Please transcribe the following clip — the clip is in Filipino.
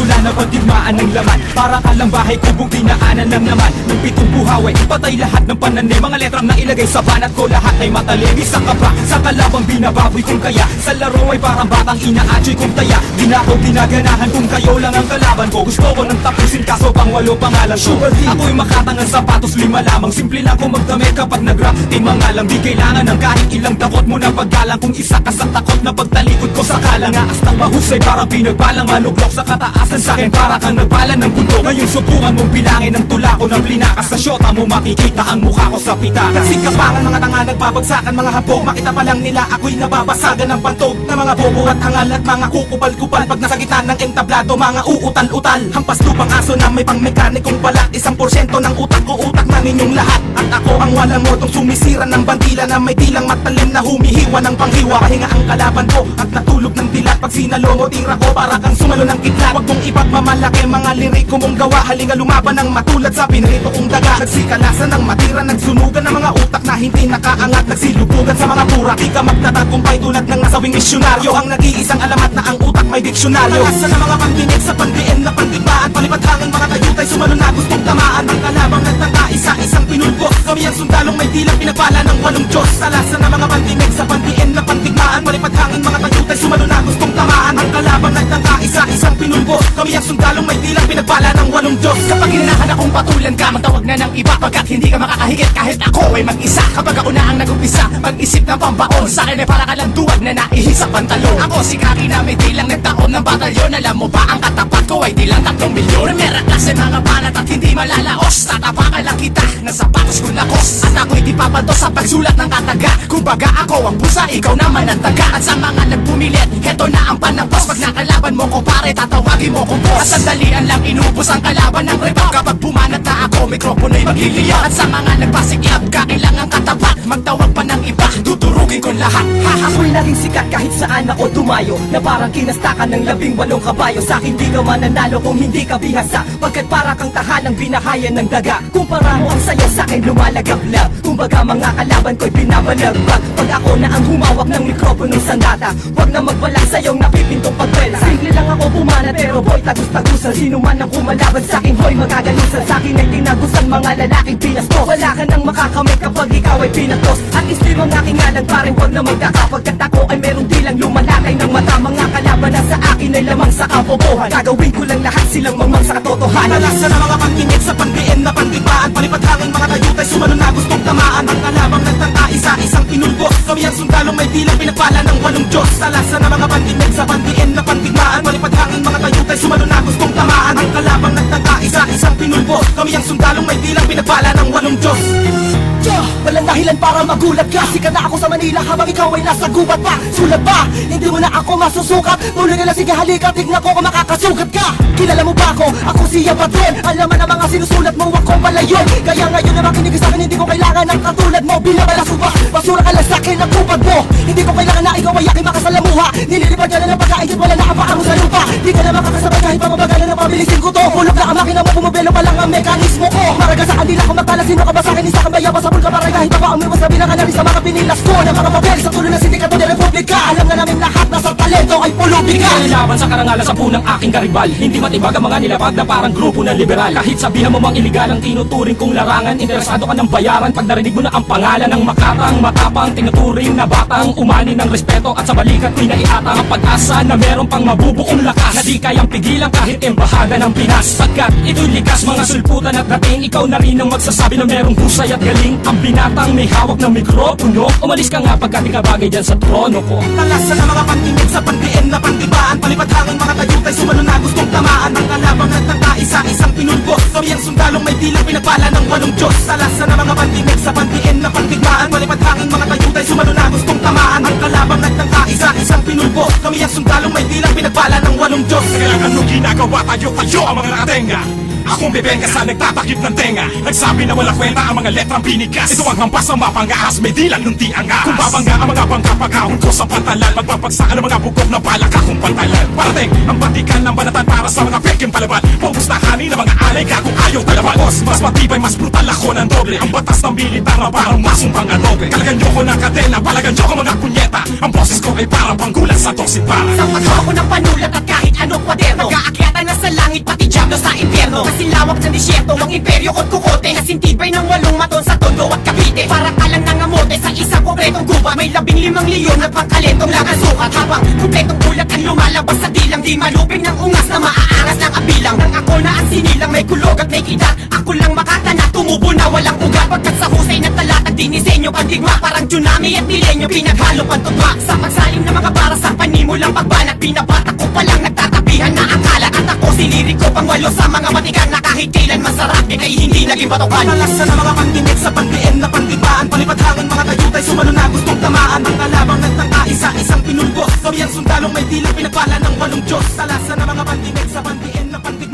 Wala na bang digmaan ng laman? Para ka lang bahay kubong dinaanan lang naman ng pitong buhaway, patay lahat ng pananim. Mga letrang nailagay sa banat ko, lahat ay matalim. Isa ka ba sa kalabang binababoy kung kaya? Sa laro ay parang batang ina-adjoy kung taya. Di na ako ginaganahan kung kayo lang ang kalaban ko. Gusto ko nang tapusin kaso pang walo pangalan ko. Ako'y makatangang sapatos, 5 lamang. Simple lang kung magdamit kapag nag-rap. Di mga lang, di kailangan ng kahit ilang takot mo na paggalang. Kung isa ka sa takot na pagtalikod ko sa kalang. Aas ng mahusay parang pinagbalang maluglok sa kataasan sa'kin para kang nagbalan ng bundok. Ngayon subukan mong bilangin ang tula ko ng plinakas. Sa syota mo makikita ang mukha ko sa pita. Kasi kapangan mga tanga nagbabagsakan mga habog. Makita pa lang nila ako'y nababasagan ng pantog na mga bobo at hangal at mga kukupal-kupal. Pag nasa gitna ng entablado, mga uutal-utal. Hampas lupang aso na may pang-mekanikong balat. 1% ng utak ko, utak ng inyong lahat. At ako ang walang motong sumisira ng bandila na may tilang matalim na humihiwa ng panghiwa. Pahinga ang kalaban ko at natulog ng dilat. Pag sinalo mo tira ko para kang sumalo ng kidlat. Huwag mong ipagmamalaki mga liriko mong gawa. Halinga lumaban ng matulad sa pinrito kong daga. Nagsikalasan ng matira, nagsunugan ng mga utak na hindi nakaangat. Nagsilubugan sa mga pura, di ka magtatagumpay tulad ng nasawing misyonaryo. Ang nag-iisang alamat na ang utak may diksyonaryo. Nalasan ng mga pandinig sa pandiin na pandigmaan. Palipad hangin mga tayutay, sumalo na gustong tamaan. Ang kalabang nagtangka, isa-isang pinulbos. Kami ang sundalong may tilang pinagpala ng 8 Diyos. Nalasan ng mga pandinig sa pandiin na pandigmaan. Palipad hangin mga tayutay, sumalo na gustong tamaan. Ang kalabang nagtangka, isa-isang pinulbos. Kami ang sundalong may tilang pinagpala ng 8 Diyos. Kapag hinanahan akong patulan ka, magtawag na ng iba. Pagkat hindi ka makakahigit kahit ako ay mag-isa. Kapag ako na ang nag-umpisa, mag-isip ng pambaon. Sa akin ay para ka lang duwag na naihi sa pantalon. Ako si Kaki na may tilang nagtaon ng batalyon. Alam mo ba ang katapat ko ay tilang 3 milyon. Mera klase mga banat at hindi malalaos. Tatapakan lang kita na sapatos ko lakos. At ako'y di papanto sa pagsulat ng kataga. Kumbaga ako ang pusa, ikaw naman ang taga. At sa mga nagpumilit, heto na ang panapos. Pag nakalaban mo ko pare, tatawagin mo kong boss. At sandalian lang inubos ang kalaban ng rebel. Kapag bumanat na ako, mikropono'y magliliyaw. At sa mga nagpasikyap, kailangan katapat. Magtawag pa ng iba, tuturugin ko lahat. Ako'y naging sikat kahit saan ako dumayo. Na parang kinastakan ng 18 kabayo. Sa'kin di ka mananalo kung hindi ka bihasa. Pagkat para kang tahanang binahayan ng daga. Kumpara mo ang sayo sa'kin lumalagablab. Kumbaga mga kalaban ko'y binabalagbag. Pag ako na ang humawak ng mikroponong sandata, huwag na magbalang sayong napipintong pagwela. Simple lang ako bumana pero boy tagus-tagusan. Sino man ang kumalaban sa'kin hoy magagalusan. Sa'kin ay tinagusan mga lalaking pinastos. Wala ka nang makakamit kapag ikaw ay pinatos. At islim ang aking ngalan parang huwag na magdaka. Pagkat ako ay merong dilang lumalakay ng mata. Mga kalaban na sa akin ay lamang sa kabobohan. Gagawin ko lang lahat silang mamang sa katotohanan. Nalasan na mga panginig sa pandiin na pandigmaan. Palipad hangin mga tayutay sumalo na gustong tamaan. Ang kalabang nagtangka, isa-isang pinulbos. Kami ang sundalong may tilang pinagpala ng 8 Diyos. Nalasan na mga pandinig sa pandiin na pandigmaan. Palipad hangin mga tayutay sumalo na gustong tamaan. Ang kalabang nagtangka, isa-isang pinulbos. Kami ang sundalong may tilang pinagpala ng 8 Diyos. Walang dahilan para magulat ka. Sikat na ako sa Manila habang ikaw ay nasa gubat pa. Sulat ba? Hindi mo na ako masusukat. Tuloy na lang, sige halika, tignan ko kung makakasugat ka. Kilala mo ba ako? Ako si Yabaton. Alam mo na mga sinusulat mo, ako pala yun. Kaya ngayon na makinig sa akin, hindi ko kailangan ng katulad mo. Binabalaso ba? Basura ka lang sa akin ang kupad mo. Hindi ko kailangan na ikaw ay aking makasalamuha. Nililipad ka na ng pagkaigit, wala na kapaan mo sa lupa. Di ka na makakasabay kahit pa mabagalan na pabilisin ko to. Hulog na ang makina mo, pumabelo pa lang ang mekanismo ko. Maraga sa kanila kung magtalas, sino ka ba sa akin? Isa kang bayabas sa ka para kahit pa umibos na binangalan sa mga pinilas ko na mga papel sa tulo ng sindikato de Republika. Alam na namin lahat na sa talento ay pulubiga. Hindi laban sa karangalan sa punang aking karibal. Hindi matibag ang mga nilabag na parang grupo ng liberal. Kahit sabihan mo mang iligal ang tinuturing kong larangan, interesado ka ng bayaran pag narinig mo na ang pangalan ng makatang matapang tinuturing na batang umani ng respeto at sa balikat ko'y naiata ang pag-asa na meron pang mabubuong lakas na di kayang pigilan kahit embahada ng Pinas. Pagkat ito'y likas mga sulputan at dating, ikaw na rin ang magsasabi na merong husay at galing. Ang binatang may hawak ng mikropono, umalis ka nga pagkat di ka bagay dyan sa trono ko. Nalasan na mga pandinig sa pandiin na pandibaan. Palipad hangin mga tayutay sumalo na gustong tamaan. Ang kalabang nagtangka, isa-isang pinulbos. Kami ang sundalong may tilang pinagpala ng 8 Diyos. Nalasan na mga pandinig sa pandiin na pandigmaan. Palipad hangin mga tayutay sumalo na gustong tamaan. Ang kalabang nagtangka, isa-isang pinulbos. Kami ang sundalong may tilang pinagpala ng 8 Diyos. Kailangan nung ginagawa tayo ang mga nakatenga. Akong bibengka sa nagtatakip ng tenga. Nagsabi na wala kwenta ang mga letrang binigas. Ito ang hampas ng mapangaas, may dilang ng di angas. Kung babangga ang mga bangka pagkahon ko sa pantalan, magpapagsakan ang mga bukog na balak akong pantalan. Parating ang batikan ng banatan para sa mga peking palaban. Pupustahanin ng mga alay ka kung ayaw talaban. Mas matibay, mas brutal ako ng doble. Ang batas ng militar na parang masumpang adobe. Kalagan nyo ko ng kadena, palagan nyo ko mga kunyeta. Ang boses ko ay parang panggulat sa 12 para. Sa paghawa ko ng panulat at kahit anong kwaderno, nag-aakyatan na sa Pablo sa impyerno. Kasi lawak ng disyerto, ang imperyo ko't kukote. Nasintibay ng 8 maton sa Tondo at Cavite. Para ka lang nangamote sa isang kompletong gubat. May 15 leon na pangkalentong langan sukat. Habang kompletong ulat ang lumalabas sa dilang. Di maluping ng ungas na maaangas ng kabilang. Nang ako na ang sinilang, may kulog at may kita. Ako lang makatana, tumubo na walang ugat. Pagkat sa husay ng talatag, dinisenyo pandigma. Parang tsunami at milenyo, pinaghalo pantutma. Sa pagsalim ng mga para sa panimulang pagbanat. Binabatak ko palang nagtatabihan na ang kalat. At ako silirik ko pang 8 sa mga matikan. Na kahit kailan masarap, di kay hindi naging patokan. Malasa na mga pandinig sa pandiin na pandigbaan. Palipad hangin mga tayutay, sumalo na gustong tamaan. Ang kalabang nagtangka, isa-isang pinulbos. Sabi ang sundalong may dilang pinagpala ng 8 Diyos. Talasa na mga pandinig sa pandiin na pandigbaan.